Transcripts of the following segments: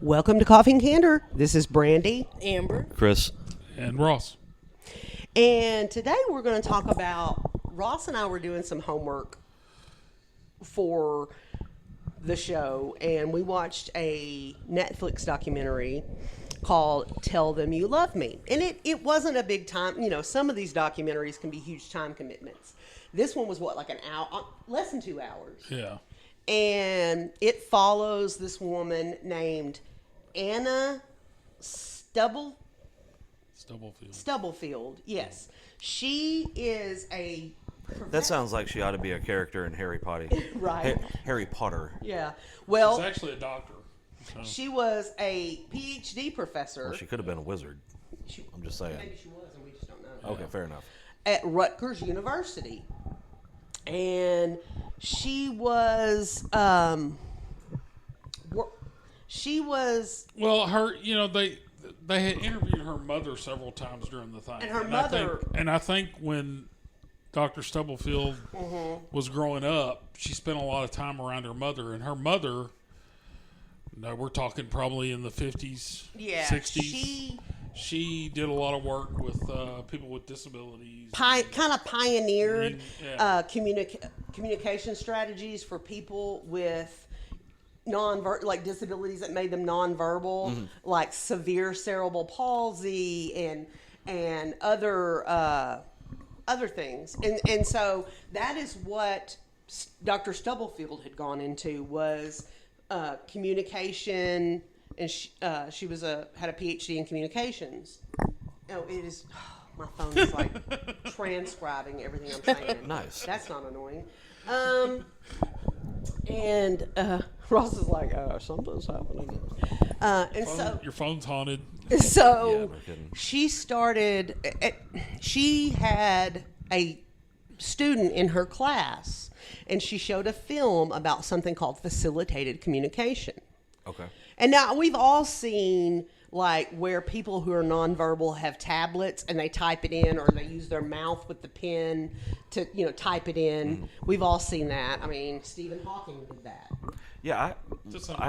Welcome to Coffee and Candor. This is Brandy. Amber. Chris. And Ross. And today we're going to talk about, Ross and I were doing some homework for the show, and we watched a Netflix documentary called Tell Them You Love Me. And it wasn't a big time, some of these documentaries can be huge time commitments. This one was like an hour, less than 2 hours. Yeah. And it follows this woman named Anna Stubblefield. Yes. She is a That sounds like she ought to be a character in Harry Potter. Right. Harry Potter. Yeah. She's Well, actually a doctor. So. she was a PhD professor. Well, she could have been a wizard. I'm just saying. Maybe she was, and we just don't know. Okay, fair enough. At Rutgers University. And she was, Well, her, they had interviewed her mother several times during the thing. And her mother... I think when Dr. Stubblefield was growing up, she spent a lot of time around her mother. And her mother, we're talking probably in the 50s, Yeah, 60s. She did a lot of work with people with disabilities. kind of pioneered Yeah. communication strategies for people with disabilities that made them nonverbal, like severe cerebral palsy and other things. And so that is what Dr. Stubblefield had gone into, was communication. And she had a PhD in communications. Oh, it is. My phone is like transcribing everything I'm saying. Nice. That's not annoying. And Ross is like, something's happening. Your phone's haunted. So Yeah, no kidding. she started. She had a student in her class, and she showed a film about something called facilitated communication. Okay. And now we've all seen like where people who are nonverbal have tablets and they type it in, or they use their mouth with the pen to type it in. We've all seen that. I mean, Stephen Hawking did that. Yeah, I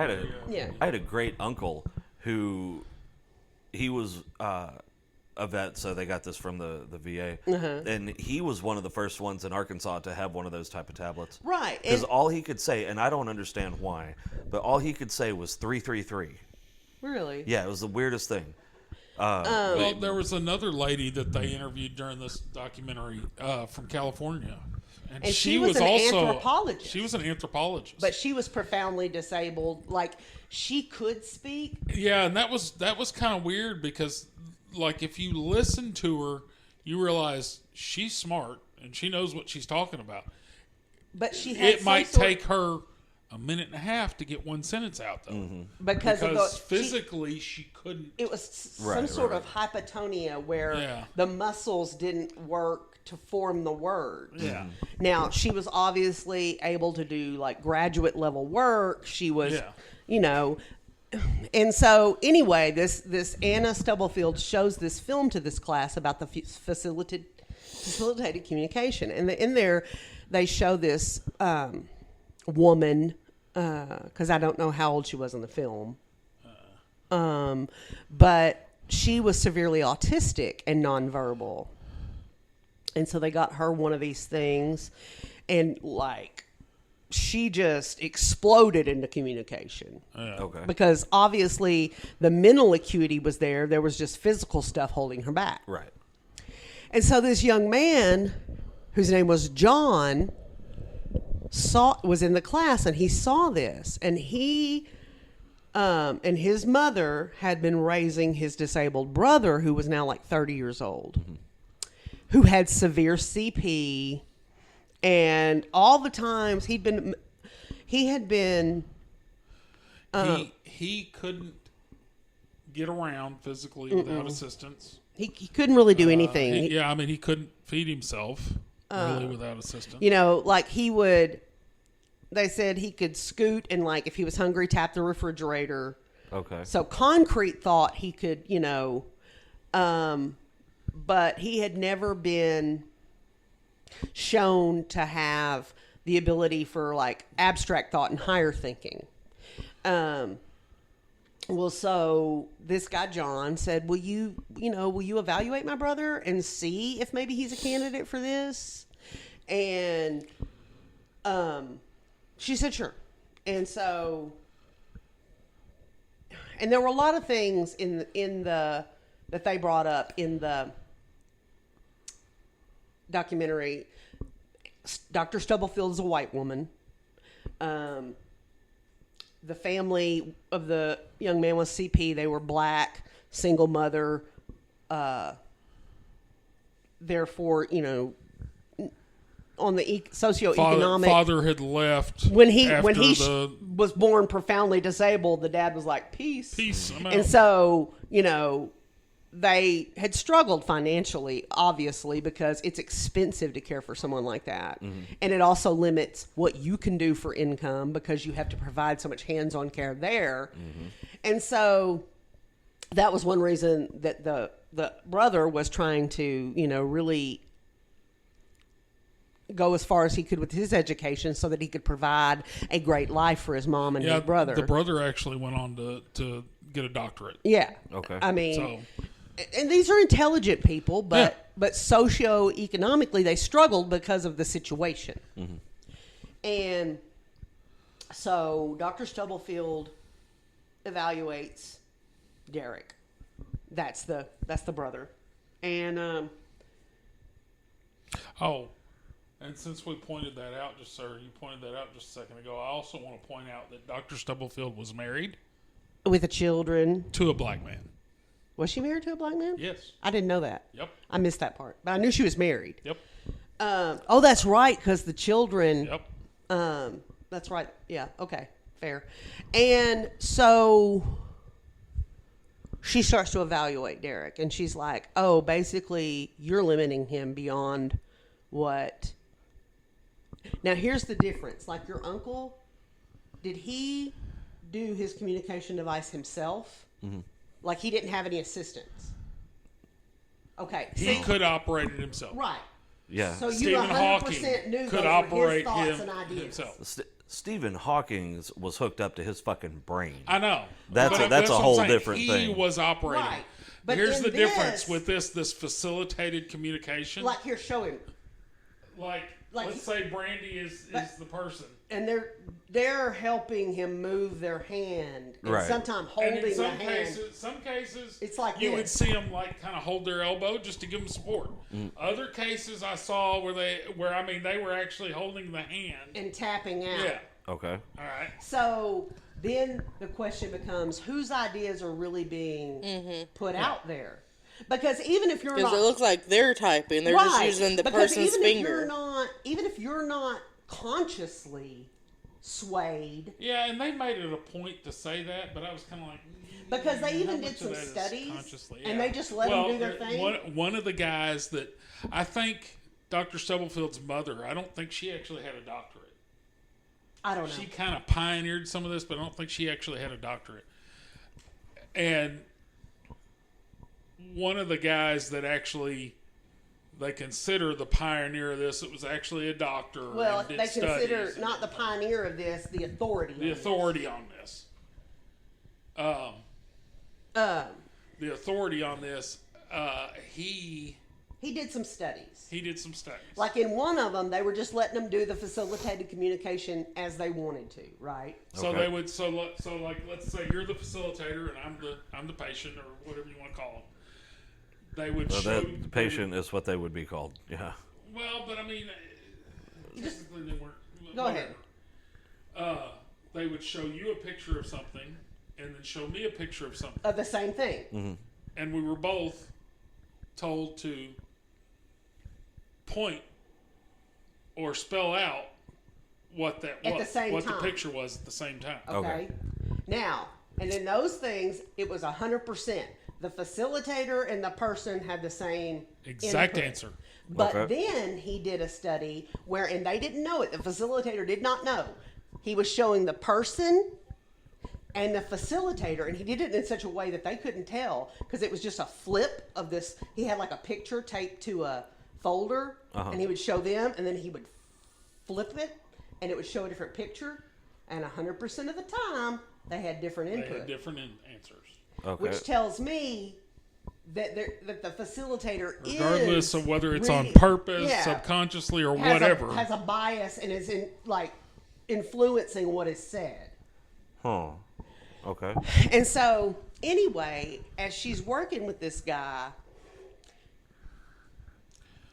had a great uncle who he was a vet, so they got this from the VA, and he was one of the first ones in Arkansas to have one of those type of tablets. Right. Because all he could say, and I don't understand why, but all he could say was 333. Really? Yeah, it was the weirdest thing. Well, there was another lady that they interviewed during this documentary from California. And she was an anthropologist. She was an anthropologist. But she was profoundly disabled. Like, she could speak. Yeah, and that was kind of weird because, like, if you listen to her, you realize she's smart and she knows what she's talking about. But she had It might take her a minute and a half to get one sentence out, though. because physically she couldn't. It was some sort of hypotonia where the muscles didn't work to form the words. Yeah. Now, she was obviously able to do like graduate level work. She was, and so anyway, this Anna Stubblefield shows this film to this class about the facilitated communication. And in there, they show this woman, because I don't know how old she was in the film, but she was severely autistic and nonverbal. And so they got her one of these things, and like she just exploded into communication. Okay. Because obviously the mental acuity was there. There was just physical stuff holding her back. Right. And so this young man, whose name was John, was in the class, and he saw this, and he and his mother had been raising his disabled brother, who was now like 30 years old, who had severe CP, and all the times he had been he couldn't get around physically without assistance. he couldn't really do anything. He couldn't feed himself really without assistance. Like they said he could scoot and, like, if he was hungry, tap the refrigerator. Okay. So Concrete thought he could, but he had never been shown to have the ability for, like, abstract thought and higher thinking. Well, so this guy John said, will you evaluate my brother and see if maybe he's a candidate for this? And she said sure. And so, and there were a lot of things that they brought up in the documentary. Dr. Stubblefield is a white woman. The family of the young man was CP. They were black, single mother. Therefore, on the socioeconomic. Father had left when he was born profoundly disabled. The dad was like, peace. I'm out. And so, they had struggled financially, obviously, because it's expensive to care for someone like that. Mm-hmm. And it also limits what you can do for income because you have to provide so much hands-on care there. Mm-hmm. And so that was one reason that the brother was trying to, really go as far as he could with his education so that he could provide a great life for his mom and his brother. The brother actually went on to get a doctorate. Yeah. Okay. I mean... And these are intelligent people, but socioeconomically they struggled because of the situation. Mm-hmm. And so Dr. Stubblefield evaluates Derek. That's the brother. And and since we pointed that out, you pointed that out just a second ago, I also want to point out that Dr. Stubblefield was married with children to a black man. Was she married to a black man? Yes. I didn't know that. Yep. I missed that part. But I knew she was married. Yep. That's right, because the children... Yep. That's right. Yeah, okay. Fair. And so she starts to evaluate Derek, and she's like, oh, basically, you're limiting him beyond what... Now, here's the difference. Like, your uncle, did he do his communication device himself? Mm-hmm. Like, he didn't have any assistance. Okay. He could operate it himself. Right. Yeah. So Stephen you 100% Hawking knew could those operate were his thoughts and ideas. himself. Stephen Hawking was hooked up to his fucking brain. I know. That's a whole different thing. He was operating. Right. But here's the difference with this facilitated communication. Like, here, show him. Like let's say Brandy is the person. And they're helping him move their hand. And right. sometimes holding the hand. Some cases, it's like you would see them like kind of hold their elbow just to give them support. Mm. Other cases I saw where they were actually holding the hand. And tapping out. Yeah. Okay. All right. So then the question becomes, whose ideas are really being put out there? Because even if you're not... Because it looks like they're typing. They're just using the person's finger. Even if you're not consciously swayed... Yeah, and they made it a point to say that, but I was kind of like... Because they even did some studies, and they just let them do their thing. One of the guys that... I think Dr. Stubblefield's mother, I don't think she actually had a doctorate. I don't know. She kind of pioneered some of this, but I don't think she actually had a doctorate. And... one of the guys that actually they consider the pioneer of this, it was actually a doctor. Well, they consider not the pioneer of this, the authority. The authority on this. The authority on this. He did some studies. Like in one of them, they were just letting them do the facilitated communication as they wanted to, right? So they would. So like, let's say you're the facilitator and I'm the patient or whatever you want to call them. They would show... the patient is what they would be called, yeah. Well, but I mean, technically they weren't... Go ahead. They would show you a picture of something, and then show me a picture of something. Of the same thing. Mm-hmm. And we were both told to point or spell out what that was. At the same what time. the picture was at the same time. Okay. Now, and in those things, it was 100%. The facilitator and the person had the same exact input. answer. But then he did a study where, and they didn't know it, the facilitator did not know. He was showing the person and the facilitator, and he did it in such a way that they couldn't tell because it was just a flip of this. He had like a picture taped to a folder, and he would show them, and then he would flip it, and it would show a different picture. And 100% of the time, They had different input. They had different answers. Okay. Which tells me that the facilitator Regardless of whether it's on reading- purpose, yeah, subconsciously, or has whatever. has a bias and is influencing what is said. Huh. Okay. And so, anyway, as she's working with this guy,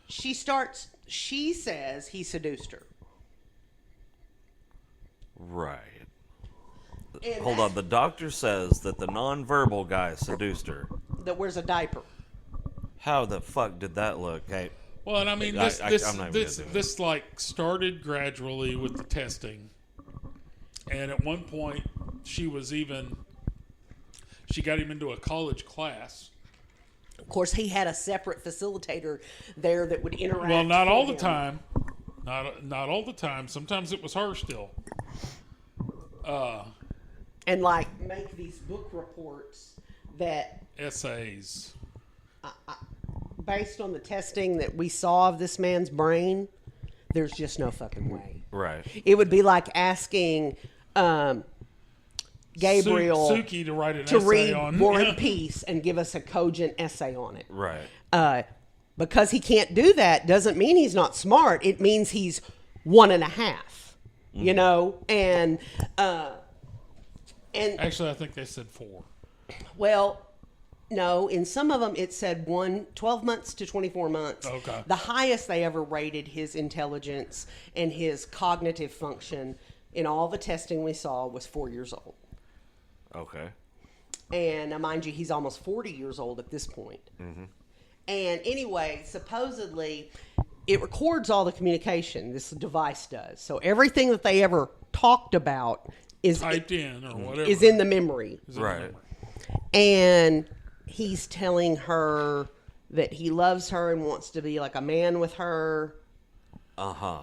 she says he seduced her. Right. And Hold on. The doctor says that the nonverbal guy seduced her. that wears a diaper. How the fuck did that look? Hey, Well, and I mean, I'm not even this gonna do it. this like started gradually with the testing, and at one point she got him into a college class. Of course, he had a separate facilitator there that would interact. Well, not all the with him. time, not all the time. Sometimes it was her still. And make these book reports that, Essays. based on the testing that we saw of this man's brain, there's just no fucking way. right. It would be like asking Gabriel Suki to write an to essay read on War and Peace and give us a cogent essay on it. Right. Because he can't do that doesn't mean he's not smart. It means he's 1.5. You know, and Actually, I think they said 4. well, no, in some of them it said 12 months to 24 months. Okay. The highest they ever rated his intelligence and his cognitive function in all the testing we saw was 4 years old. Okay. And mind you, he's almost 40 years old at this point. Mm-hmm. And anyway, supposedly, it records all the communication. This device does. So everything that they ever talked about is Typed in or whatever. is in the memory. Is in the Right. memory. And he's telling her that he loves her and wants to be like a man with her. Uh huh.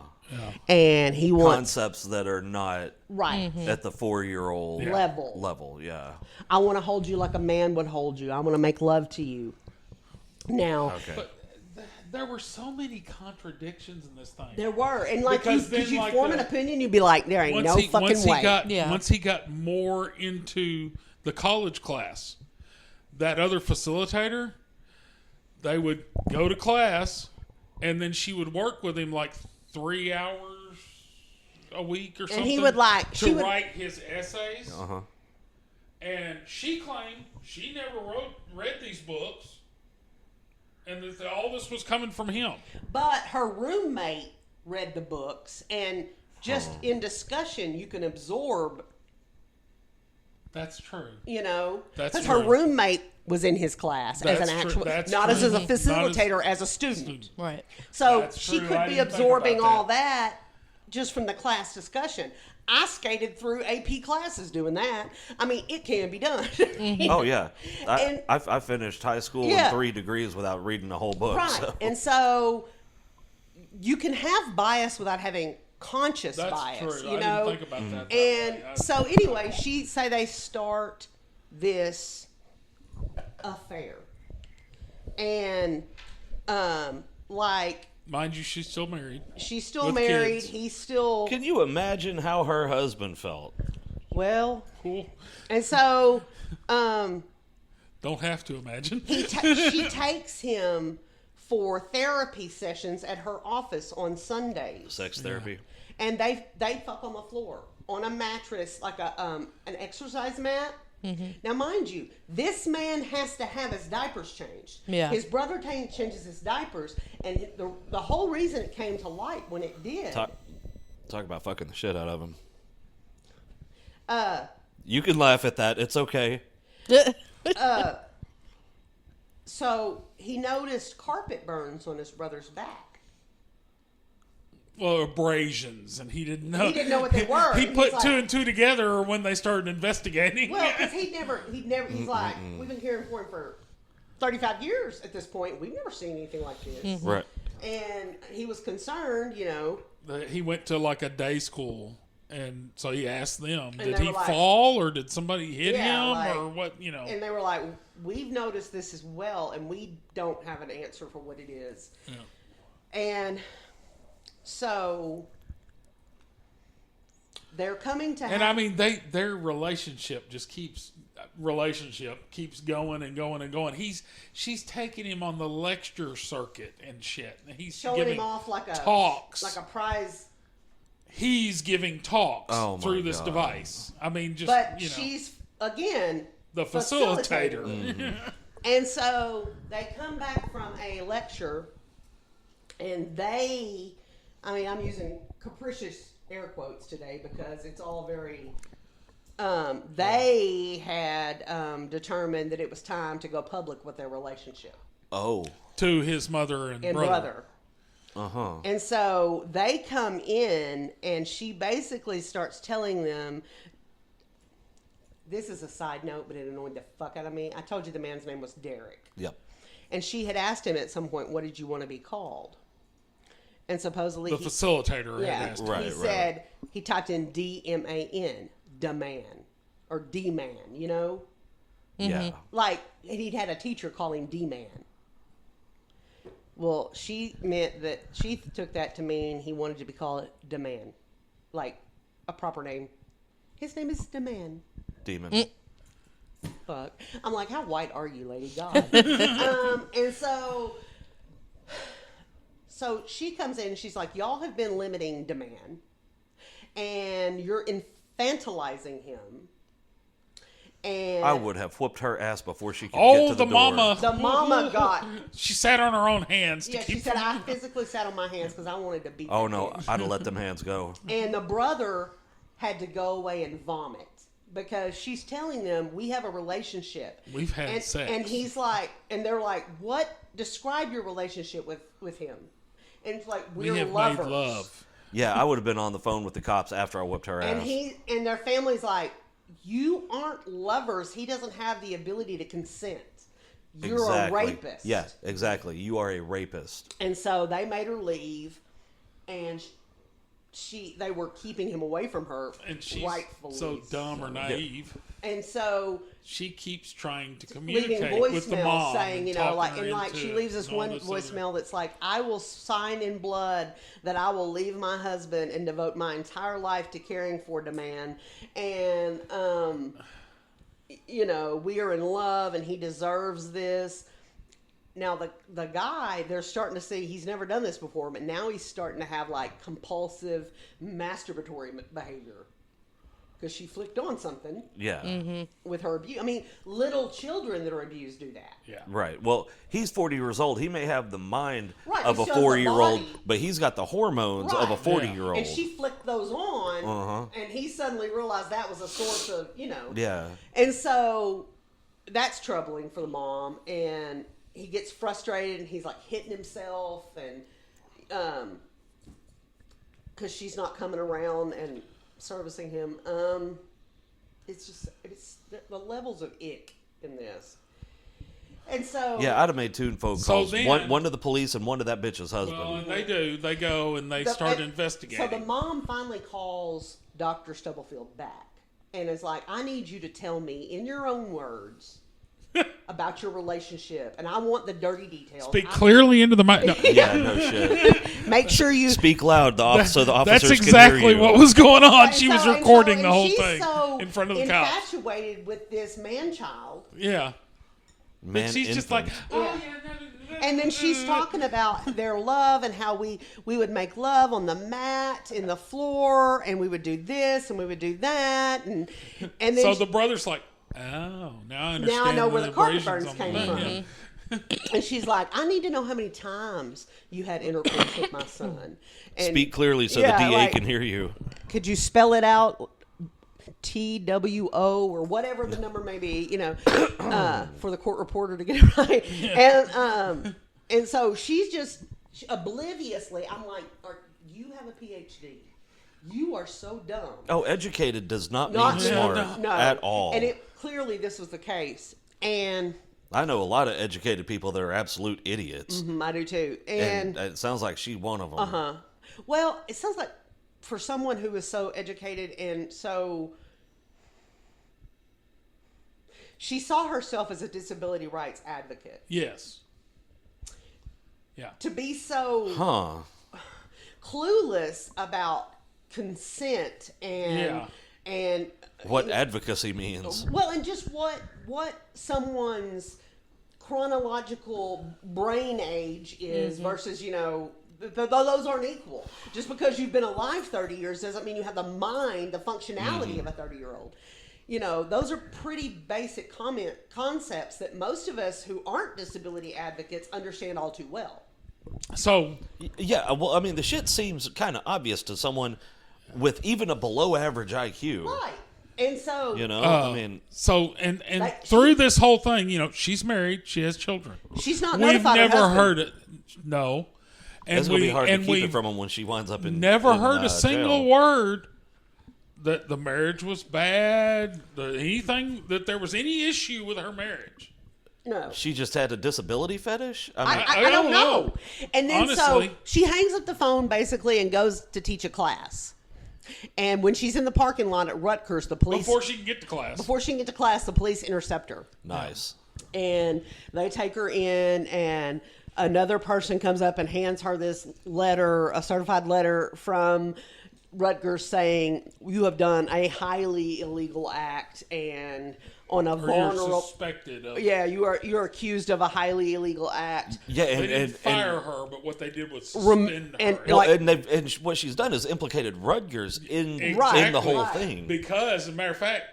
And he wants Concepts that are not right. at the 4-year-old Level. Level. Yeah. I want to hold you like a man would hold you. I want to make love to you. Now, Okay. But there were so many contradictions in this thing. there were, and like Because you, then, could you like, form the- an opinion, you'd be like, there ain't no fucking way. Once he got more into the college class, that other facilitator, they would go to class, and then she would work with him like 3 hours a week or something. he would she to would- write his essays. Uh huh. And she claimed she never read these books, and that all this was coming from him. But her roommate read the books, and just in discussion, you can absorb. That's true. You know, That's because her true. roommate was in his class as That's an true. actual, That's not true. as a Mhm. facilitator, as a student. Right. So That's she true. could I be didn't think absorbing about all that just from the class discussion. I skated through AP classes doing that. I mean, it can be done. Oh yeah. And- I finished high school Yeah. in 3 degrees without reading a whole book. Right. So. And so you can have bias without having conscious That's bias, true. you I know? didn't think about that. that And way. so anyway, they start this affair. And Mind you, she's still married. she's still With married, kids. he's still Can you imagine how her husband felt? well, Cool. and so Don't have to imagine. she takes him for therapy sessions at her office on Sundays. Sex therapy. And they fuck on the floor on a mattress, like an exercise mat. Mm-hmm. Now, mind you, this man has to have his diapers changed. Yeah. His brother changes his diapers, and the whole reason it came to light when it did. Talk about fucking the shit out of him. You can laugh at that. It's okay. So he noticed carpet burns on his brother's back. Well, abrasions, and he didn't know. He didn't know what they were. He He's put like- 2 and 2 together when they started investigating. Well, because he's like, we've been caring for him for 35 years at this point. We've never seen anything like this. Right. And he was concerned, you know. He went to like a day school, and so he asked them, they did he were like- fall, or did somebody hit Yeah, him, like- or what, you know. And they were like, we've noticed this as well, and we don't have an answer for what it is. Yeah. And so they're coming to. And I mean, their relationship keeps going and going and going. She's taking him on the lecture circuit and shit. He's showing giving him off like a talks, like a prize. He's giving talks through this God. device. I mean, she's again the facilitator. Mm-hmm. And so they come back from a lecture, and I'm using capricious air quotes today because it's all very. They had determined that it was time to go public with their relationship. Oh. To his mother and brother. Uh-huh. And so they come in, and she basically starts telling them, this is a side note, but it annoyed the fuck out of me. I told you the man's name was Derek. Yep. And she had asked him at some point, what did you want to be called? And supposedly the facilitator had asked him. He said, he typed in D-M-A-N, D-man, or D-man, you know? Yeah. Like, he'd had a teacher call him D-man. Well, she meant that she took that to mean he wanted to be called D-man, like a proper name. His name is D-man. Demon. Fuck. I'm like, how white are you, Lady God? And so she comes in and she's like, y'all have been limiting D-man, and you're infantilizing him. And I would have whooped her ass before she could get to the door. Mama. the mama got. She sat on her own hands. Yeah, she said, I physically sat on my hands because I wanted to beat Oh, that no. bitch. I'd have let them hands go. And the brother had to go away and vomit because she's telling them, we have a relationship. We've had sex. And he's like, and they're like, what? Describe your relationship with him. And it's like, we we're have lovers. made love. Yeah, I would have been on the phone with the cops after I whooped her And ass. and their family's like, you aren't lovers. He doesn't have the ability to consent. You're a rapist. Yeah, exactly. You are a rapist. And so they made her leave, and they were keeping him away from her, And she's rightfully so dumb or naive. And so She keeps trying to leaving communicate with the voicemails mom. saying, you know, talking like, her and like into she it leaves this and all one this voicemail that's like, I will sign in blood that I will leave my husband and devote my entire life to caring for the man, and you know, we are in love and he deserves this. Now the guy, they're starting to see he's never done this before, but now he's starting to have like compulsive masturbatory behavior. Because she flicked on something. Yeah. With her abuse. I mean, little children that are abused do that. Yeah. Right. Well, he's 40 years old. He may have the mind Right, of he a still has the 4-year-old, body. but he's got the hormones of a Right. 40-year-old. And she flicked those on, Uh-huh. and he suddenly realized that was a source of, you know. Yeah. And so that's troubling for the mom, and he gets frustrated, and he's like hitting himself, and because she's not coming around and servicing him. It's the levels of ick in this. And so Yeah, I'd have made 2 phone So calls. then- one to the police and one to that bitch's husband. Well, and they do. They go and they start investigating. So the mom finally calls Dr. Stubblefield back and is like, I need you to tell me in your own words about your relationship, and I want the dirty details. Speak clearly into the mic. No. Yeah, no shit. Make sure you Speak loud so the officers That's can exactly hear you. what was going on. And She so- was and recording so- the whole and she's thing so in front of the cops. infatuated with this man-child. Yeah. Man, But she's just like, infant. oh, Yeah. yeah. And then she's talking about their love and how we would make love on the mat, in the floor, and we would do this and we would do that, and then So the brother's like, oh, now I understand. now I know where the carpet abrasions burns on the came leg. from. Yeah. And she's like, I need to know how many times you had intercourse with my son. And Speak clearly so yeah, the DA like, can hear you. could you spell it out? TWO or whatever the number may be, you know, for the court reporter to get it right. And so she's just obliviously, I'm like, you have a PhD. You are so dumb. Oh, educated does not mean Not smart no. at all. And clearly this was the case. And I know a lot of educated people that are absolute idiots. I do too. And it sounds like she's one of them. Well, it sounds like for someone who is so educated and so, she saw herself as a disability rights advocate. Yes. Yeah. To be so Huh. clueless about consent and what advocacy means. Well, and just what someone's chronological brain age is versus, those aren't equal. Just because you've been alive 30 years doesn't mean you have the mind, the functionality of a 30-year-old. Those are pretty basic concepts that most of us who aren't disability advocates understand all too well. So, yeah, well, I mean, the shit seems kind of obvious to someone with even a below average IQ. Right. And so, I mean, so and through this whole thing, she's married, she has children. She's not We've notified her never husband. heard it. No. And it's going to be hard to keep we've it from him when she winds up in never heard a single jail. word that the marriage was bad, anything that there was any issue with her marriage. No. She just had a disability fetish? I mean, I don't know. And then Honestly. so she hangs up the phone basically and goes to teach a class. And when she's in the parking lot at Rutgers, the police... Before she can get to class. The police intercept her. nice. And they take her in, and another person comes up and hands her this letter, a certified letter from Rutgers saying, you have done a highly illegal act and on a vulnerable... You're suspected of... Yeah, you're accused of a highly illegal act. Yeah, They didn't fire her, but what they did was suspend her. and what she's done is implicated Rutgers in the whole thing. Because, as a matter of fact,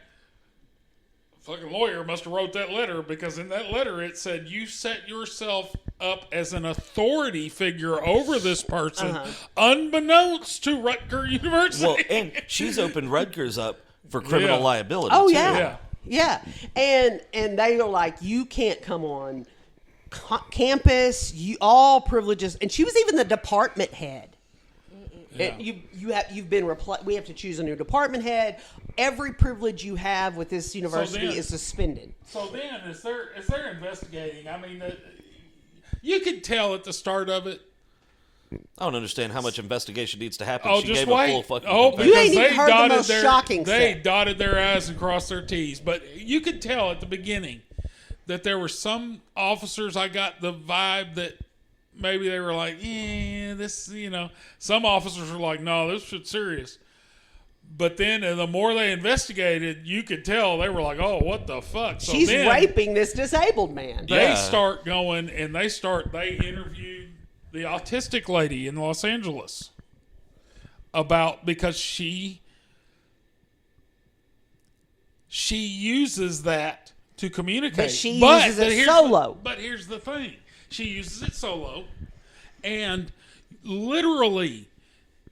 a fucking lawyer must have wrote that letter, because in that letter it said you set yourself up as an authority figure over this person, unbeknownst to Rutgers University. Well, and she's opened Rutgers up for criminal liability. Oh, too. yeah. Yeah. And they are like, you can't come on campus, all privileges. And she was even the department head. Yeah. You've been we have to choose a new department head. Every privilege you have with this university is suspended. So then, as they're investigating, I mean, you could tell at the start of it. I don't understand how much investigation needs to happen. Oh, she just gave wait. a full fucking Because You ain't even they heard the dotted most shocking They stuff. dotted their I's and crossed their T's. But you could tell at the beginning that there were some officers, I got the vibe that maybe they were like, this, some officers were like, no, this shit's serious. But then the more they investigated, you could tell they were like, oh, what the fuck? So She's then raping this disabled man. They start going and they interviewed the autistic lady in Los Angeles because she uses that to communicate. But she uses it solo. But here's the thing. She uses it solo, and literally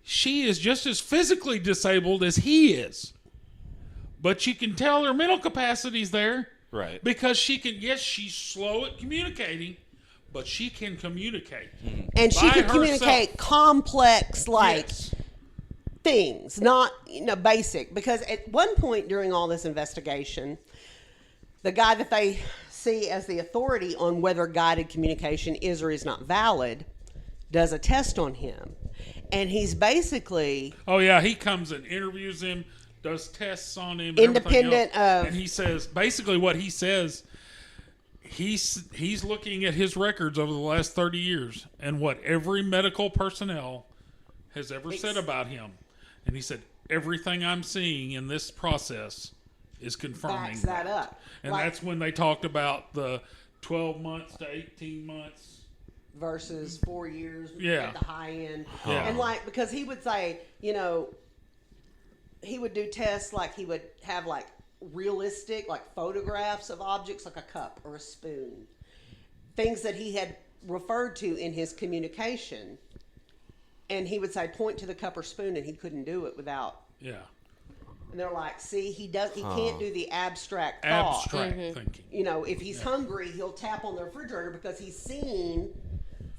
she is just as physically disabled as he is. But you can tell her mental capacity's there. Right. Because she's slow at communicating, but she can communicate. And she can communicate complex, Yes. things, not basic. Because at one point during all this investigation, the guy that they see as the authority on whether guided communication is or is not valid does a test on him. And he's basically... Oh, yeah, he comes and interviews him, does tests on him. Independent of... And he says, basically what he says, he's looking at his records over the last 30 years and what every medical personnel has ever said about him. And he said, everything I'm seeing in this process is confirming backs that up. And that's when they talked about the 12 months to 18 months. Versus 4 years Yeah. at the high end. Yeah. And because he would say, he would do tests he would have realistic, photographs of objects like a cup or a spoon. Things that he had referred to in his communication. And he would say, point to the cup or spoon, and he couldn't do it without. Yeah. And they're like, see, he can't do the abstract thought. Abstract thinking. If he's hungry, he'll tap on the refrigerator because he's seen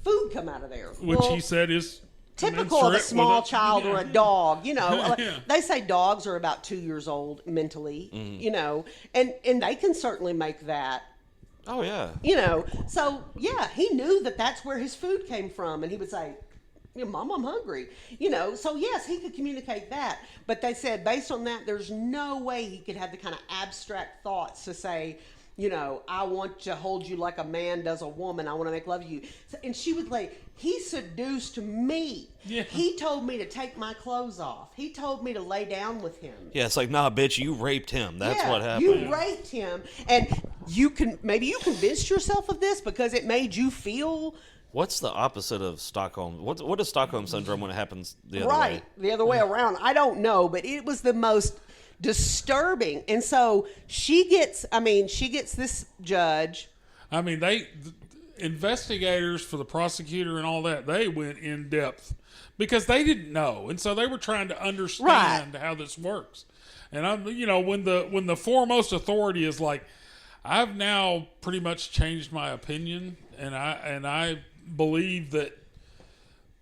food come out of there. Which he said is typical of a small child or a dog. Yeah. They say dogs are about 2 years old mentally, and they can certainly make that. Oh, yeah. So, yeah, he knew that that's where his food came from. And he would say, Mom, I'm hungry. So yes, he could communicate that. But they said based on that, there's no way he could have the kind of abstract thoughts to say, I want to hold you like a man does a woman. I want to make love to you. And she would he seduced me. Yeah. He told me to take my clothes off. He told me to lay down with him. Yeah, it's like, nah, bitch, you raped him. That's what happened. You raped him. And maybe you convinced yourself of this because it made you feel... What's the opposite of Stockholm? What is Stockholm syndrome when it happens the other way? Right, the other way around. I don't know, but it was the most disturbing. And so she gets this judge. I mean, investigators for the prosecutor and all that, they went in depth because they didn't know. And so they were trying to understand how this works. And when the foremost authority is like, I've now pretty much changed my opinion, and I believe that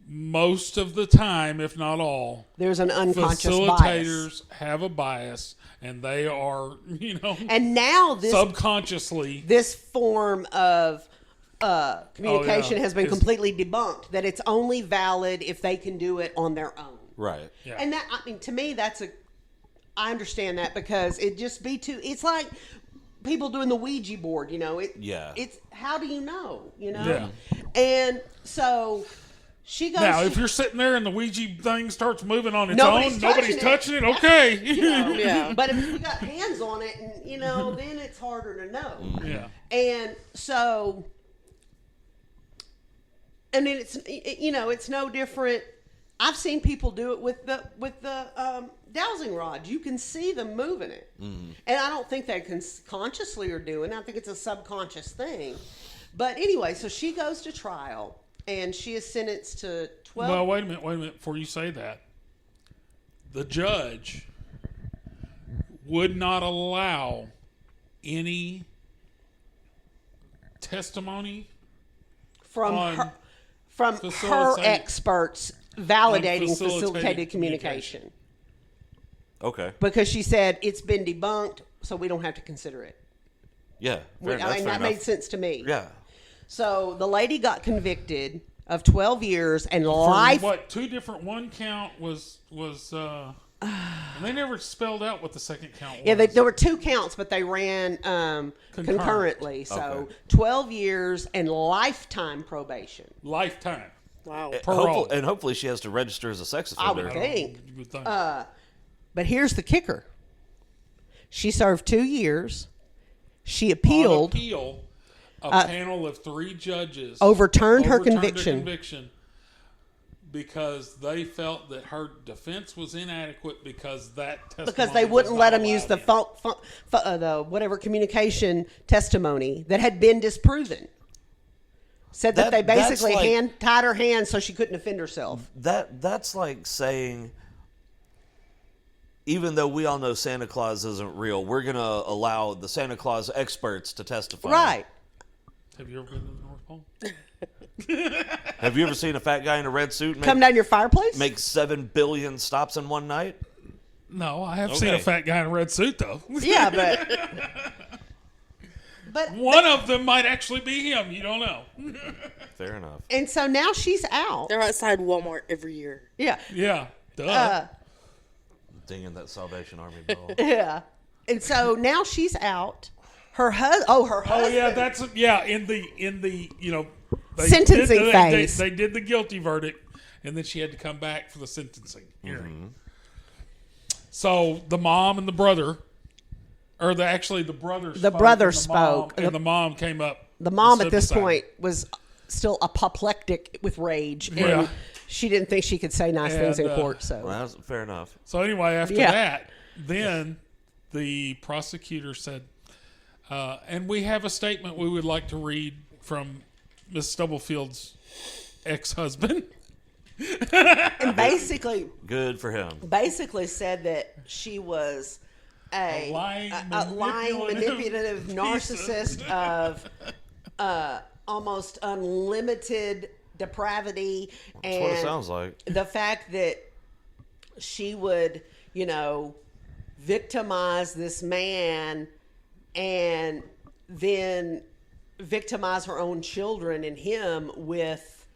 most of the time, if not all, there's an unconscious facilitators bias. have a bias, and they are, and now this subconsciously this form of communication has been completely debunked. That it's only valid if they can do it on their own. Right. Yeah. And to me, I understand that because it just it's like people doing the Ouija board, It's how do you know, Yeah. And so she goes. Now, if you're sitting there and the Ouija thing starts moving on its Nobody's own, nobody's touching it. Okay. Yeah. But if you got hands on it, and then it's harder to know. Yeah. And so, and then it's no different. I've seen people do it with the dowsing rod. You can see them moving it, and I don't think they consciously are doing it. I think it's a subconscious thing. But anyway, so she goes to trial, and she is sentenced to 12. Well, wait a minute. Before you say that, the judge would not allow any testimony from on her experts validating facilitated communication. Okay. Because she said it's been debunked, so we don't have to consider it. Yeah. That made sense to me. Yeah. So the lady got convicted of 12 years and life. What? Two different. One count was. And they never spelled out what the second count was. Yeah, there were two counts, but they ran concurrently. So Okay. 12 years and lifetime probation. Lifetime. Wow. Hopefully she has to register as a sex I offender. would think. You would think. But here's the kicker. She served 2 years. She appealed. On appeal, a panel of 3 judges overturned her conviction. Because they felt that her defense was inadequate because that testimony Because they wouldn't let them use the the whatever communication testimony that had been disproven. Said that they basically tied her hands so she couldn't defend herself. That's like saying, even though we all know Santa Claus isn't real, we're going to allow the Santa Claus experts to testify. Right. Have you ever been to the North Pole? Have you ever seen a fat guy in a red suit come down your fireplace? make 7 billion stops in one night? No, I have seen a fat guy in a red suit, though. Yeah, but one of them might actually be him. You don't know. Fair enough. And so now she's out. They're outside Walmart every year. Yeah. Yeah. Duh. Dinging that Salvation Army bell. Yeah. And so now she's out. Her husband. Oh yeah, that's in the sentencing phase. They did the guilty verdict, and then she had to come back for the sentencing hearing. Mm-hmm. So the mom and the brother, or the brother. The brother spoke, and the mom came up. The mom at this point was still apoplectic with rage, and she didn't think she could say nice things in court. So that's fair enough. So anyway, after that, then the prosecutor said, and we have a statement we would like to read from Miss Stubblefield's ex-husband. And basically, good for him. Basically said that she was a lying, manipulative narcissist of almost unlimited depravity. That's and what it sounds like. The fact that she would, victimize this man and then victimize her own children and him with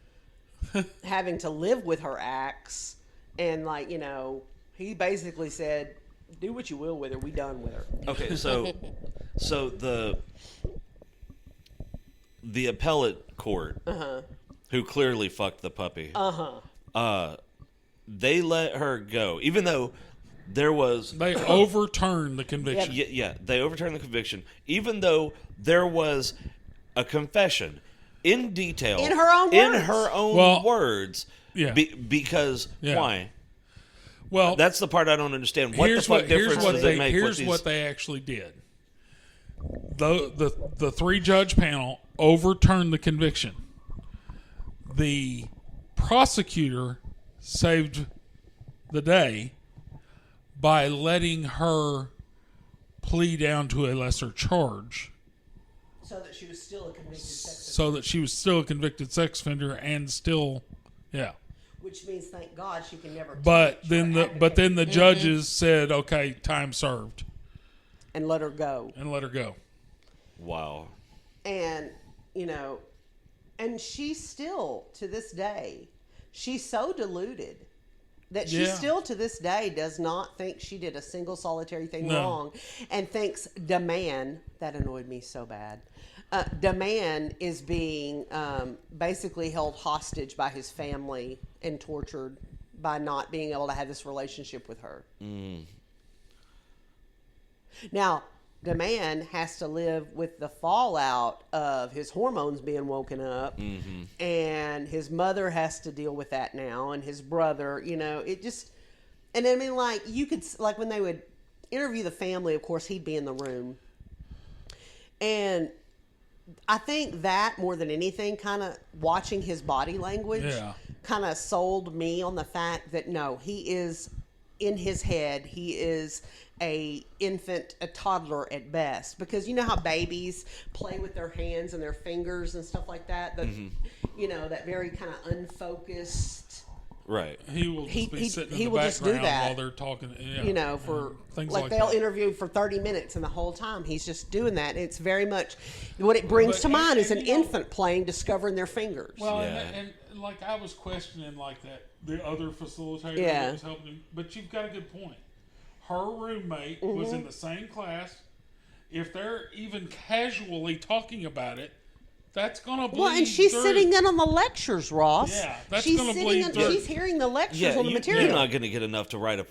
having to live with her acts. And he basically said, do what you will with her. We done with her. Okay, so So the appellate court, who clearly fucked the puppy, they let her go, even though there was... They overturned the conviction. Yeah, they overturned the conviction, even though there was a confession in detail. In her own words. Yeah. Because, why? Well, that's the part I don't understand. What the fuck difference does it make? Here's what they actually did. The 3-judge panel overturned the conviction. The prosecutor saved the day by letting her plea down to a lesser charge. So that she was still a convicted sex offender. So that she was still a convicted sex offender and still, Which means, thank God, she can never. But then the judges said, okay, time served. And let her go. Wow. And, and she's still, to this day, she's so deluded that she still, to this day, does not think she did a single solitary thing wrong, and thinks DeMann, that annoyed me so bad, DeMann is being basically held hostage by his family and tortured by not being able to have this relationship with her. Now, DeMann has to live with the fallout of his hormones being woken up, and his mother has to deal with that now, and his brother, it just, and I mean, like, you could, like, when they would interview the family, of course, he'd be in the room, and I think that, more than anything, kind of watching his body language kind of sold me on the fact that, no, he is, in his head, he is a toddler at best, because you know how babies play with their hands and their fingers and stuff like that, that very kind of unfocused, right? He will just be sitting in the background while they're talking, for things like they'll that. interview for 30 minutes, and the whole time he's just doing that. It's very much what it brings to mind is an infant playing, discovering their fingers. Well, and like I was questioning like that the other facilitator that was helping him, but you've got a good point. Her roommate was in the same class. If they're even casually talking about it, that's going to bleed Well, and she's through. sitting in on the lectures, Ross. Yeah, that's she's going to bleed through. She's hearing the lectures on the material. You're not going to get enough to write a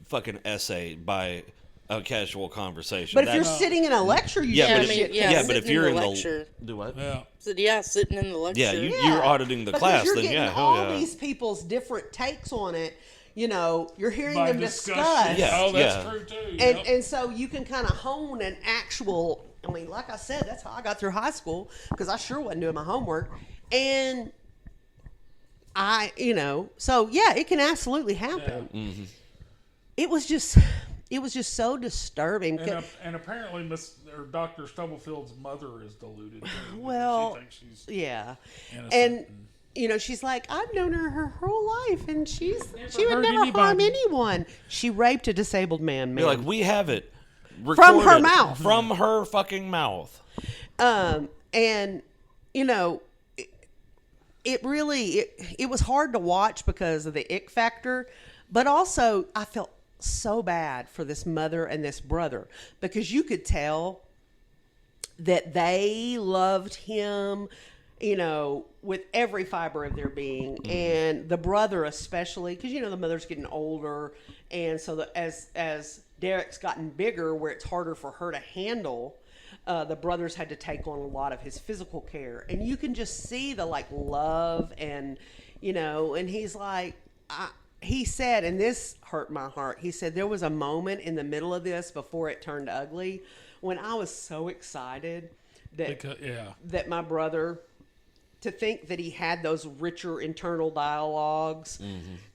fucking essay by a casual conversation. But if you're sitting in a lecture, you should shit. But if you're in the lecture, do what? Sitting in the lecture. Yeah, you're auditing the class. You're then getting all these people's different takes on it. You're hearing them discuss. Yeah, that's true too. And so you can kind of hone an actual. I mean, like I said, that's how I got through high school, because I sure wasn't doing my homework, and so yeah, it can absolutely happen. Yeah. Mm-hmm. It was just so disturbing. And apparently, Dr. Stubblefield's mother is deluded. Well, she thinks she's innocent. And she's like, I've known her whole life, and she would hurt never harm anybody. anyone. She raped a disabled man. You're like, we have it from her mouth, from her fucking mouth. And it really was hard to watch because of the ick factor, but also I felt so bad for this mother and this brother, because you could tell that they loved him, with every fiber of their being, and the brother especially, because the mother's getting older, and so as Derek's gotten bigger, where it's harder for her to handle, the brothers had to take on a lot of his physical care, and you can just see the love, and and he's like, he said, and this hurt my heart, he said there was a moment in the middle of this before it turned ugly when I was so excited that my brother, to think that he had those richer internal dialogues.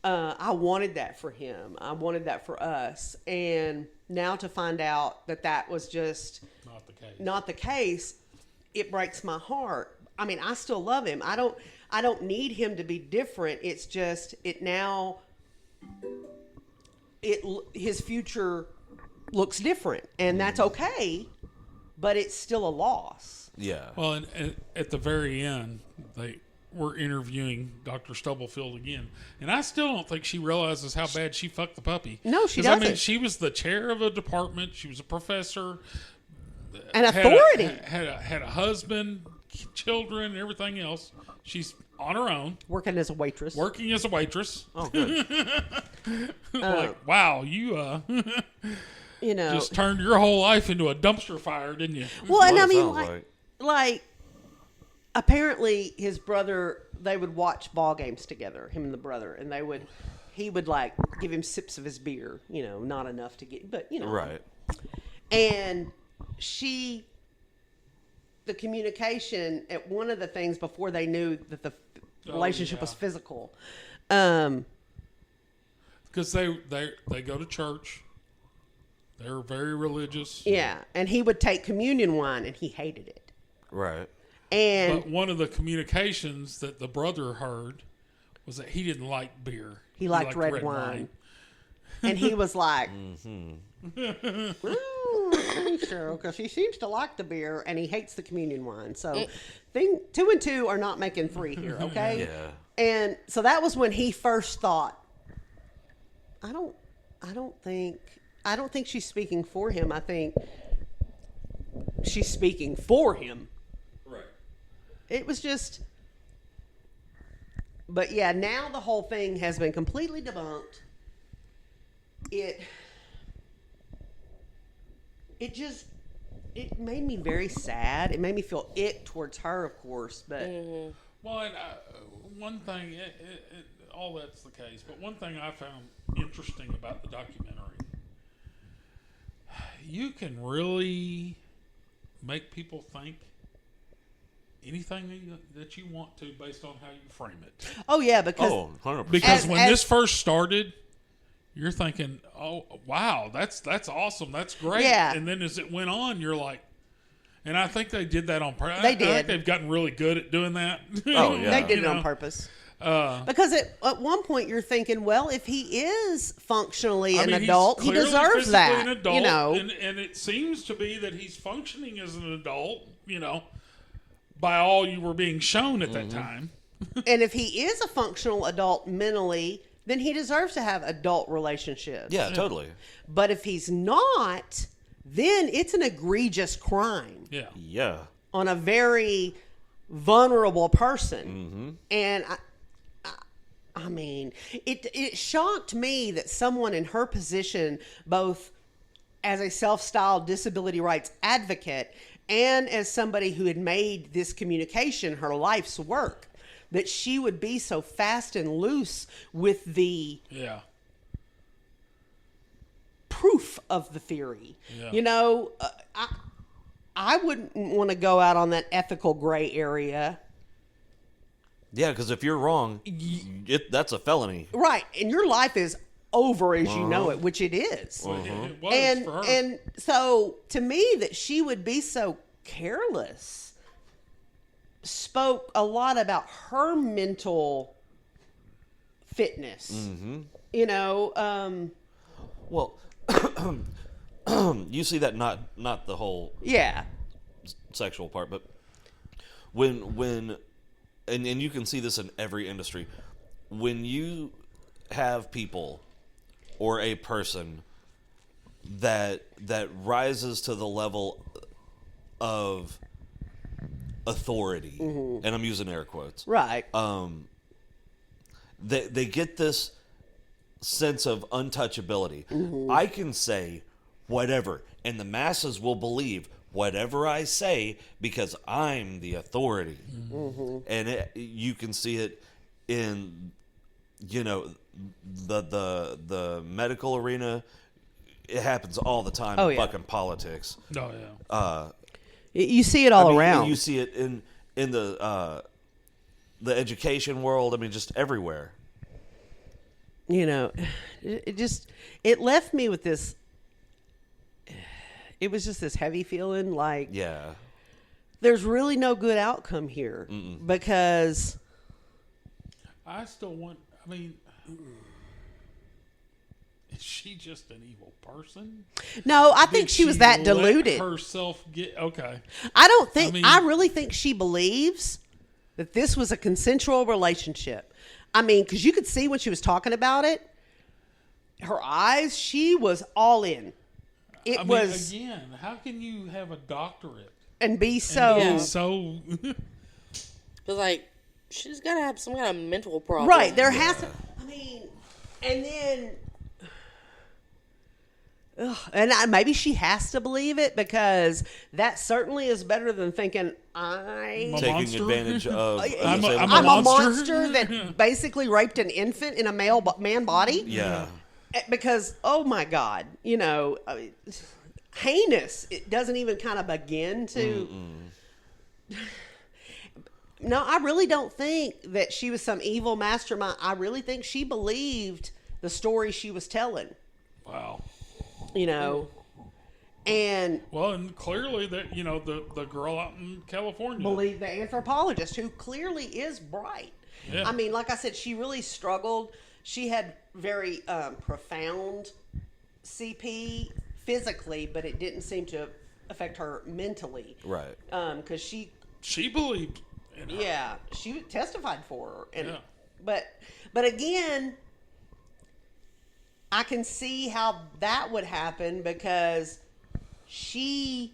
I wanted that for him. I wanted that for us. And now to find out that was just not the case, it breaks my heart. I mean, I still love him. I don't need him to be different. It's just his future looks different, and that's okay, but it's still a loss. Yeah. Well, and at the very end, they were interviewing Dr. Stubblefield again, and I still don't think she realizes how bad she fucked the puppy. No, she doesn't. I mean, she was the chair of a department. She was a professor. and authority. Had a husband, children, everything else. She's on her own. Working as a waitress. Oh, good. Like, wow, you You know, just turned your whole life into a dumpster fire, didn't you? well, and I What it mean, sounds like apparently his brother, they would watch ball games together, him and the brother, and he would like give him sips of his beer, you know, not enough to get, but you know, Right. And the communication at one of the things before they knew that the relationship was physical, because they go to church. They're very religious. yeah, and he would take communion wine, and he hated it. Right. And But one of the communications that the brother heard was that he didn't like beer. he liked red wine. And he was like, sure, because he seems to like the beer and he hates the communion wine. So, 2 and 2 are not making 3 here, okay? Yeah. And so that was when he first thought, I don't think she's speaking for him. I think she's speaking for him. Right. It was just, but yeah, now the whole thing has been completely debunked. It made me very sad. It made me feel ick towards her, of course, but Well, and one thing, all that's the case, but one thing I found interesting about the documentary, you can really make people think anything that you want to based on how you frame it. oh yeah, because 100%. Because As- when as- this first started, you're thinking, "Oh, wow, that's awesome, that's great." Yeah. And then as it went on, you're like, and I think they did that on purpose. They I think did. they've gotten really good at doing that. Oh, yeah. they did You it on know? purpose. Because at one point you're thinking, well, if he is functionally I an mean, he's adult, he clearly deserves physically that. an adult, you know, and it seems to be that he's functioning as an adult. You know, by all you were being shown at that time. and if he is a functional adult mentally, then he deserves to have adult relationships. Yeah, totally. But if he's not, then it's an egregious crime Yeah. Yeah. on a very vulnerable person. And I mean, it shocked me that someone in her position, both as a self-styled disability rights advocate and as somebody who had made this communication her life's work, that she would be so fast and loose with the Yeah. proof of the theory. Yeah. You know, I wouldn't want to go out on that ethical gray area. Yeah, because if you're wrong, that's a felony. Right. And your life is over as you know it, which it is. Well, it was And for her. and so to me that she would be so careless spoke a lot about her mental fitness. You know, Well, you see that not the whole yeah. sexual part, but when and you can see this in every industry, when you have people or a person that rises to the level of authority, and I'm using air quotes, Right. they get this sense of untouchability. I can say whatever, and the masses will believe whatever I say because I'm the authority. And you can see it in, you know, the medical arena. It happens all the time in yeah. fucking politics. Oh, yeah. You see it all I mean, around. You see it in the education world. I mean, just everywhere. You know, it left me with this. It was just this heavy feeling like Yeah. there's really no good outcome here because I still want. I mean, is she just an evil person? no, I think Did she was that let deluded. Herself get okay. I don't think I I mean- really think she believes that this was a consensual relationship. I mean, because you could see when she was talking about it, her eyes, she was all in. it I mean, was again. How can you have a doctorate and be so and so? Because, like, she's got to have some kind of mental problem. right. There has to. I mean, and then. And maybe she has to believe it because that certainly is better than thinking I'm A Taking monster? advantage of. I'm a a monster? monster that basically raped an infant in a man body. Yeah. Because oh my God, you know, I mean, heinous. It doesn't even kind of begin to. No, I really don't think that she was some evil mastermind. I really think she believed the story she was telling. Wow. You know, and Well, and clearly that the girl out in California. believe the anthropologist who clearly is bright. Yeah. I mean, like I said, she really struggled. She had very profound CP physically, but it didn't seem to affect her mentally. Right. Because she believed in her. yeah, she testified for her, and Yeah. but again, I can see how that would happen because she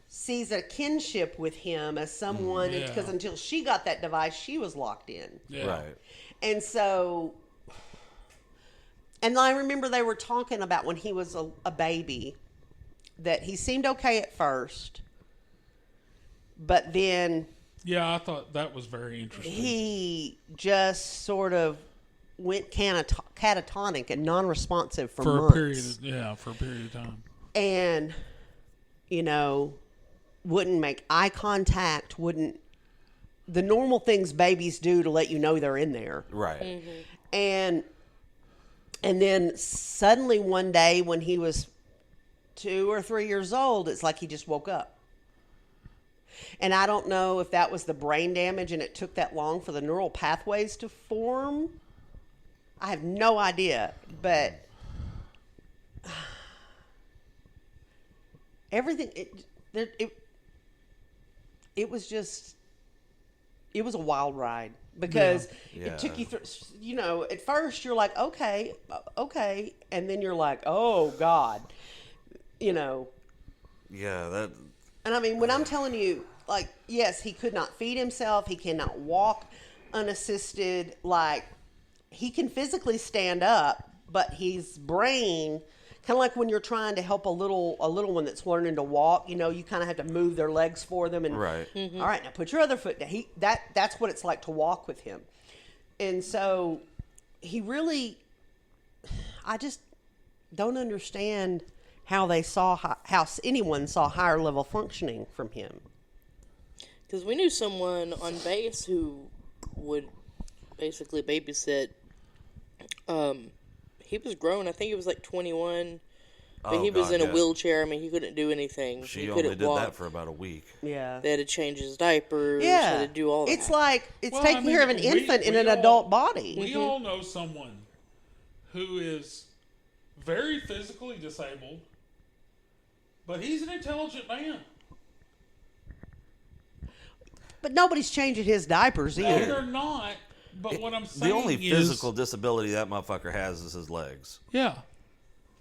sees a kinship with him as someone Yeah. because until she got that device, she was locked in, Yeah. Right. and so. And I remember they were talking about when he was a baby that he seemed okay at first, but then Yeah, I thought that was very interesting. he just sort of went catatonic and non-responsive for months. For a period of time. And, you know, wouldn't make eye contact, wouldn't the normal things babies do to let you know they're in there. Right. And then suddenly one day when he was 2 or 3 years old, it's like he just woke up. And I don't know if that was the brain damage and it took that long for the neural pathways to form. I have no idea, but everything it was just it was a wild ride because Yeah. it took you through. You know, at first you're like, okay, and then you're like, oh God, you know. Yeah. That. And I mean, when I'm telling you, like, yes, he could not feed himself. He cannot walk unassisted. Like, he can physically stand up, but his brain, kind of like when you're trying to help a little one that's learning to walk, you know, you kind of have to move their legs for them. And Right. all right, now put your other foot down. That's what it's like to walk with him. And so he really, I just don't understand how they saw how anyone saw higher level functioning from him. Because we knew someone on base who would basically babysit. He was grown. I think he was like 21. But Oh, he was God, in a yeah. wheelchair. I mean, he couldn't do anything. She he only couldn't did walk. that for about a week. Yeah. They had to change his diapers. Yeah. Had to do all that. It's like it's Well, taking I mean, care of an infant in an all- adult body. We all know someone who is very physically disabled, but he's an intelligent man. But nobody's changing his diapers No, either. they're not. But what I'm saying The only is, physical disability that motherfucker has is his legs, yeah,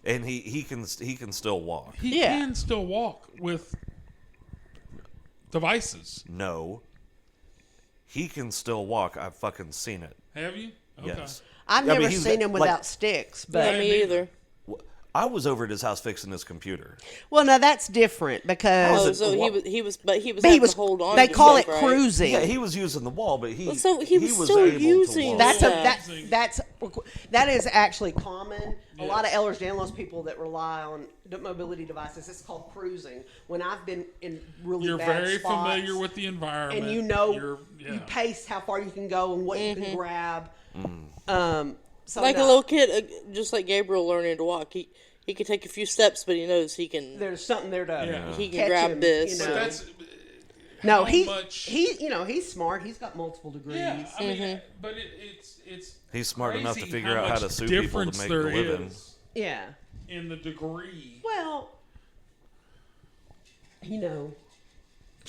and he can still walk. he Yeah. can still walk with devices. No. He can still walk. I've fucking seen it. Have you? Okay. Yes. I've I mean, never he's seen him like- without sticks, but Yeah, me either. I was over at his house fixing his computer. well, now that's different because Oh, so he was but he having was. to hold on. They to call it stuff, right? cruising. Yeah, he was using the wall, but he Well, so he was still able to using walk. That's Yeah. that is actually common. A lot of Ehlers-Danlos people that rely on mobility devices. It's called cruising. When I've been in really You're bad very spots, familiar with the environment, and you know yeah. you pace how far you can go and what you can grab. So Like no, a little kid, just like Gabriel learning to walk. He can take a few steps, but he knows he can. there's something there to Yeah. He can catch grab him, this. you But know. that's No, how he much- he's smart. He's got multiple degrees. yeah. I mean, but it's He's smart enough to crazy figure out how much to sue people to difference make there a living. is Yeah. in the degree. Well, you know,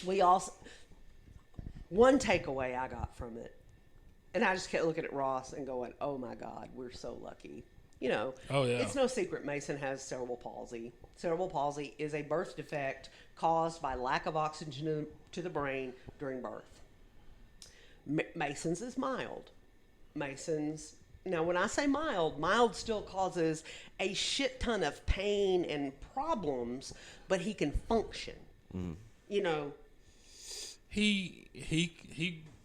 we also one takeaway I got from it, and I just kept looking at Ross and going, "Oh my God, we're so lucky." Oh, yeah. It's no secret Mason has cerebral palsy. Cerebral palsy is a birth defect caused by lack of oxygen to the brain during birth. Mason's is mild. Now, when I say mild still causes a shit ton of pain and problems, but he can function. He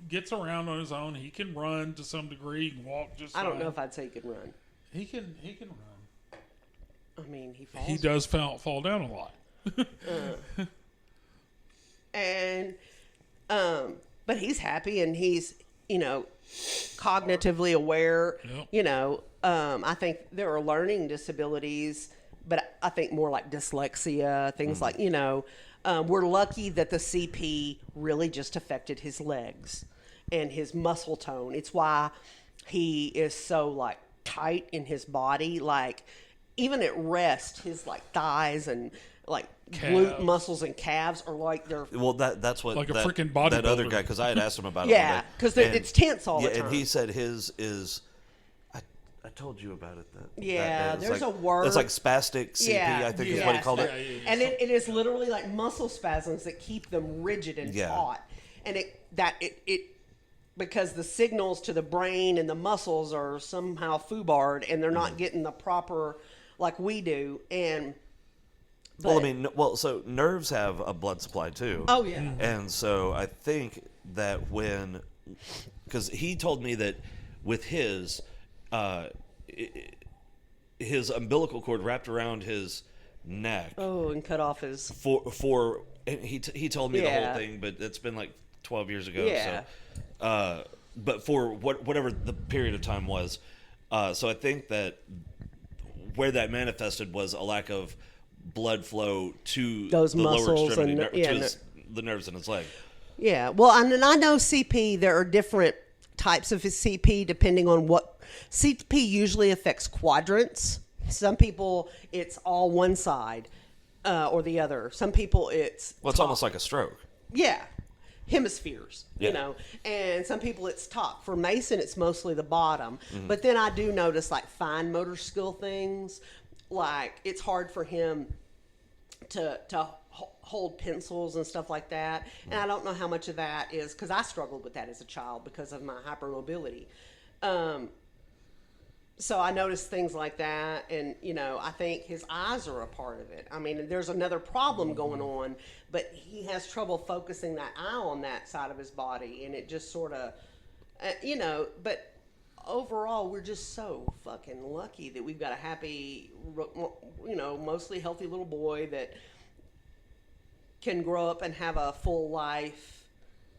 gets around on his own. He can run to some degree, and walk just I don't fine. know if I'd say he can run. He can run. I mean, he falls. He does fall down a lot. And but he's happy, and he's cognitively aware. Yep. I think there are learning disabilities, but I think more like dyslexia, things like we're lucky that the CP really just affected his legs and his muscle tone. It's why he is so like tight in his body, like even at rest, his like thighs and like glute muscles and calves are like they're that's what like a that, freaking bodybuilder. That other guy, because I had asked him about it. yeah, because it's tense all the time. And he said his is. I told you about it. There's a word. It's like spastic CP. I think is what he called it. And it is literally like muscle spasms that keep them rigid and taut. And it because the signals to the brain and the muscles are somehow foobarred, and they're not getting the proper like we do. So nerves have a blood supply too. Oh yeah. And so I think that because he told me that with his umbilical cord wrapped around his neck. Oh, and cut off his and he told me the whole thing, but it's been like 12 years ago. Yeah. So, but for whatever the period of time was, so I think that where that manifested was a lack of blood flow to those the lower muscles extremity, and the nerves in his leg. Yeah. Well, and I know CP. There are different types of CP depending on what CP usually affects quadrants. Some people it's all one side or the other. Some people it's almost like a stroke. Yeah. Hemispheres, and some people it's top. For Mason, it's mostly the bottom. Mm-hmm. But then I do notice like fine motor skill things, like it's hard for him to hold pencils and stuff like that. And I don't know how much of that is because I struggled with that as a child because of my hypermobility. So I noticed things like that, and I think his eyes are a part of it. I mean, there's another problem going on, but he has trouble focusing that eye on that side of his body, and it just sort of, But overall, we're just so fucking lucky that we've got a happy, mostly healthy little boy that can grow up and have a full life.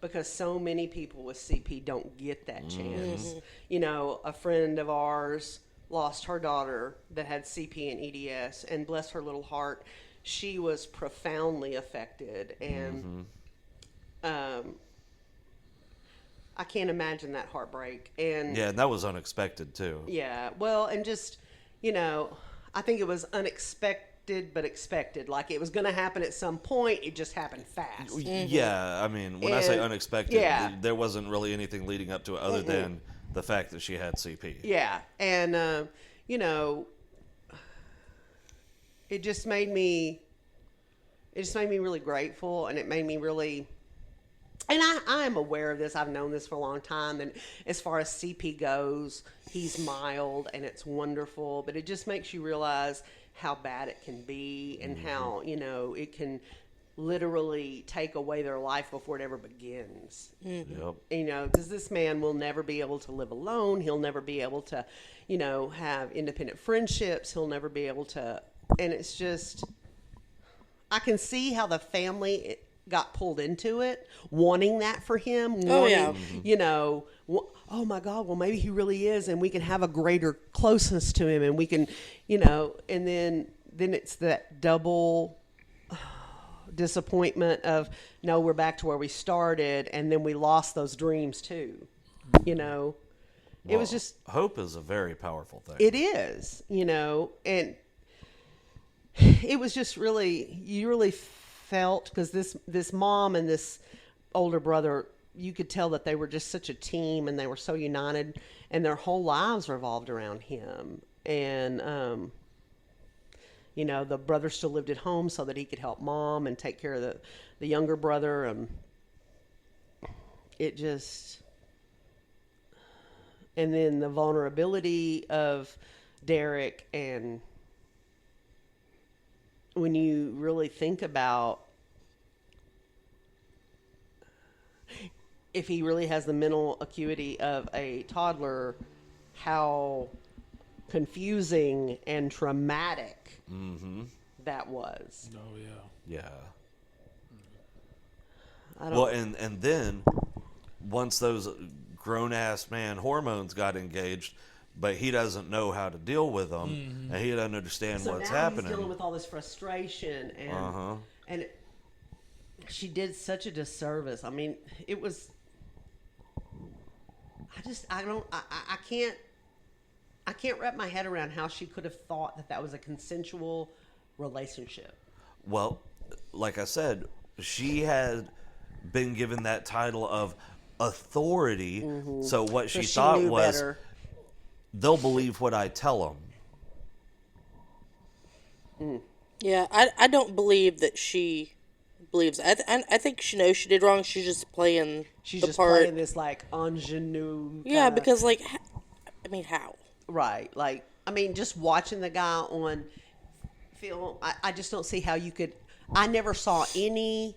Because so many people with CP don't get that chance. A friend of ours lost her daughter that had CP and EDS, and bless her little heart, she was profoundly affected. And I can't imagine that heartbreak. And and that was unexpected too. Yeah, well, and just, I think it was unexpected. But expected, like it was going to happen at some point. It just happened fast. Yeah, I mean, when I say unexpected, there wasn't really anything leading up to it other than the fact that she had CP. Yeah, and it just made me really grateful, and it made me really. And I am aware of this. I've known this for a long time. And as far as CP goes, he's mild and it's wonderful. But it just makes you realize how bad it can be and how, it can literally take away their life before it ever begins. Yep. Because this man will never be able to live alone. He'll never be able to, have independent friendships. He'll never be able to. And it's just, I can see how the family got pulled into it, wanting that for him. Oh my God, well, maybe he really is, and we can have a greater closeness to him, and we can, and then it's that double disappointment of, no, we're back to where we started, and then we lost those dreams too. It was just... Hope is a very powerful thing. It is, and it was just really, you really felt, because this mom and this older brother, you could tell that they were just such a team and they were so united, and their whole lives revolved around him. and the brother still lived at home so that he could help mom and take care of the younger brother, and it just, and then the vulnerability of Derek, and when you really think about if he really has the mental acuity of a toddler, how confusing and traumatic that was. Oh yeah. Yeah. I don't, Well, and then once those grown ass man hormones got engaged, but he doesn't know how to deal with them, and he doesn't understand so what's now happening. he's dealing with all this frustration, and she did such a disservice. I mean, it was. I can't wrap my head around how she could have thought that was a consensual relationship. Well, like I said, she had been given that title of authority. So what she thought knew was, better. they'll believe what I tell them. Yeah, I don't believe that she believes. I think she knows she did wrong. She's just playing She's the just part. playing this like ingenue. Yeah, kinda- because like, I mean, how? right, like I mean, just watching the guy on film, I just don't see how you could. I never saw any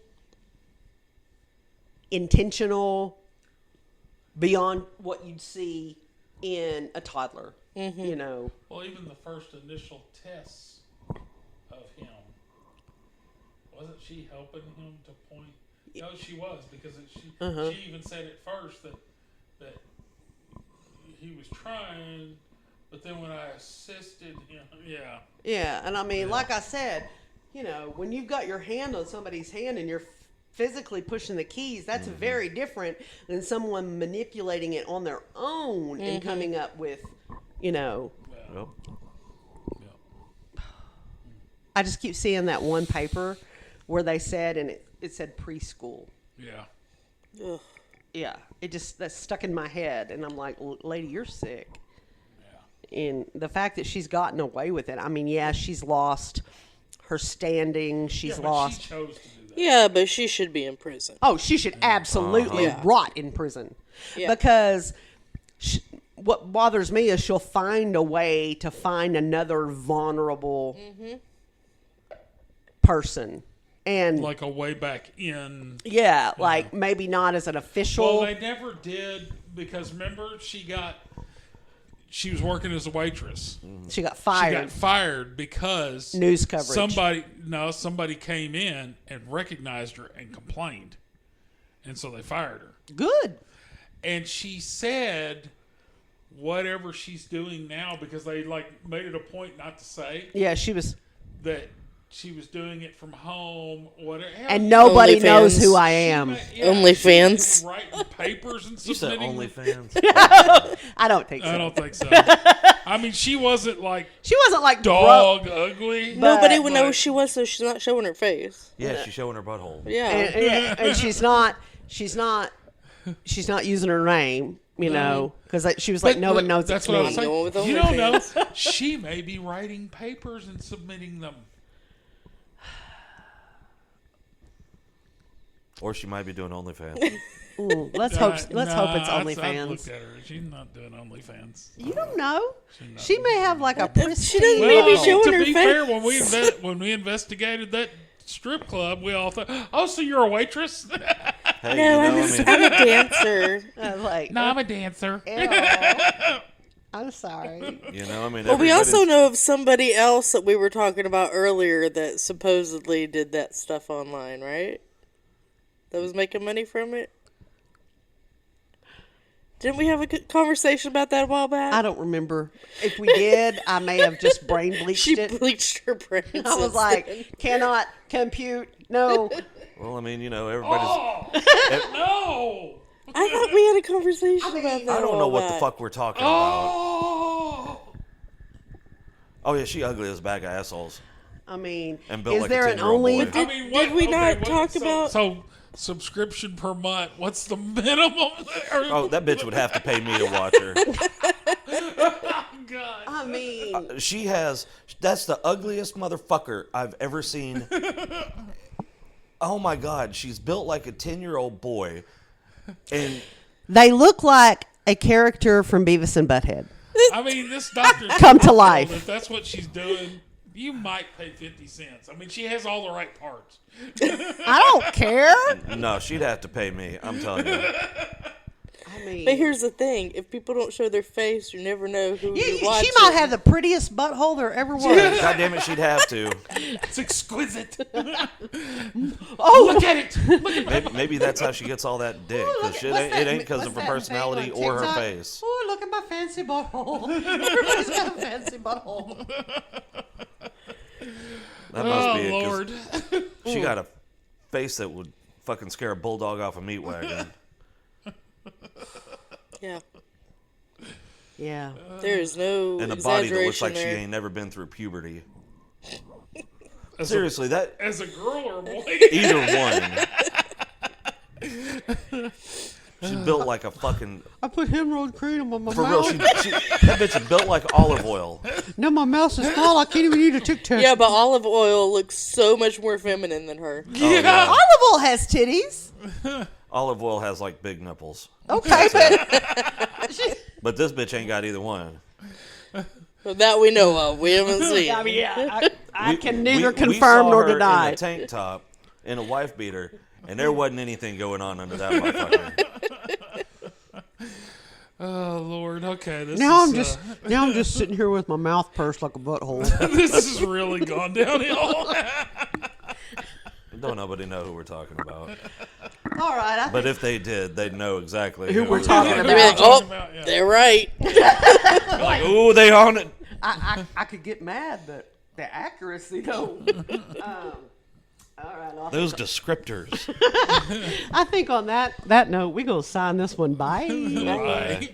intentional beyond what you'd see in a toddler. You know, Well, even the first initial tests of him, wasn't she helping him to point? No, she was, because she even said at first that he was trying, but then when I assisted him, yeah. yeah, and I mean, like I said, when you've got your hand on somebody's hand and you're physically pushing the keys, that's very different than someone manipulating it on their own and coming up with, Yep. I just keep seeing that one paper where they said, and it said preschool. Yeah. Ugh. Yeah, that's stuck in my head, and I'm like, lady, you're sick. And the fact that she's gotten away with it, I mean, yeah, she's lost her standing. She's Yeah, but lost. she chose to do that. Yeah, but she should be in prison. Oh, she should absolutely Yeah. rot in prison. Yeah. Because what bothers me is she'll find a way to find another vulnerable person. And Like a way back in. yeah, like maybe not as an official. Well, they never did, because remember, she was working as a waitress. she got She fired. got fired because News coverage. somebody came in and recognized her and complained, and so they fired her. Good. And she said whatever she's doing now, because they like made it a point not to say Yeah, she was. that she was doing it from home, whatever. Hell, And nobody OnlyFans. knows who I she am. OnlyFans. she was writing papers and You said submitting. OnlyFans. I don't think so. I don't think so. I mean, she wasn't like She wasn't like dog ugly. Nobody would know but- who she was, so she's not showing her face. Yeah, she's showing her butthole. Yeah. And she's not using her name, because she was like, no one knows That's it's what I me. was saying. Going with You don't know. OnlyFans. She may be writing papers and submitting them. Or she might be doing OnlyFans. Ooh, let's hope it's I've OnlyFans. looked at her. She's not doing OnlyFans. You don't know. She may have like a pristine. She doesn't maybe showing to her be face. fair, when we investigated that strip club, we all thought, "Oh, so you're a waitress?" Hey, No, you know, I mean, I'm a dancer. I was like, no, I'm a dancer. ew. I'm sorry. you know, I mean. Well, we also everybody's- know of somebody else that we were talking about earlier that supposedly did that stuff online, right? That was making money from it. Didn't we have a good conversation about that a while back? I don't remember. If we did, I may have just brain bleached She it. bleached her brains. I was since like, then. cannot compute. No. Well, I mean, everybody's. Oh no! I thought we had a conversation about that. I a don't know while what the back. fuck we're talking about. Oh, Oh yeah, she ugly as a bag of assholes. I mean, And built is like a there an 10-year-old only? boy. I mean, Did we not talk about- so subscription per month? What's the minimum? Oh, that bitch would have to pay me to watch her. God. I mean, She has. That's the ugliest motherfucker I've ever seen. Oh my God, she's built like a 10-year-old boy, and they look like a character from Beavis and Butthead. I mean, this doctor Come to life. If that's what she's doing, you might pay 50 cents. I mean, she has all the right parts. I don't care. no, she'd have to pay me. I'm telling you. I mean, But here's the thing: if people don't show their face, you never know who you're watching. she might have the prettiest butthole there ever was. God damn it, she'd have to. It's exquisite. Oh, Look at it. Look at Maybe that's how she gets all that dick. Cause it ain't because of her personality or her face. Oh, look at my fancy butthole. Everybody's got a fancy butthole. That must be it. 'Cause Lord. she got a face that would fucking scare a bulldog off a meat wagon. Yeah, Yeah. there is no And a body that looks exaggeration like she there. ain't never been through puberty. As Seriously, that a girl or a boy? either one. She's built like a fucking. I put hemorrhoid cream on my For real, that bitch is built like olive oil. Now my mouth is small. I can't even eat a Tic Tac. Yeah, but olive oil looks so much more feminine than her. Oh, yeah. Olive oil has titties. Olive oil has like big nipples. Okay, but But this bitch ain't got either one. That we know of. We haven't seen. I mean, yeah, I can neither We confirm saw nor her deny. in a tank top, in a wife beater, and there wasn't anything going on under that motherfucker. Oh Lord. Okay. Now I'm just sitting here with my mouth pursed like a butthole. This has really gone downhill. Don't nobody know who we're talking about. All right, But if they did, they'd know exactly Who we're we talking They'd about. be like, oh, about, yeah. they're right. Like, ooh, they on it. I could get mad, but the accuracy though. All right, Those descriptors. I think on that note, we gonna sign this one. Bye. Right.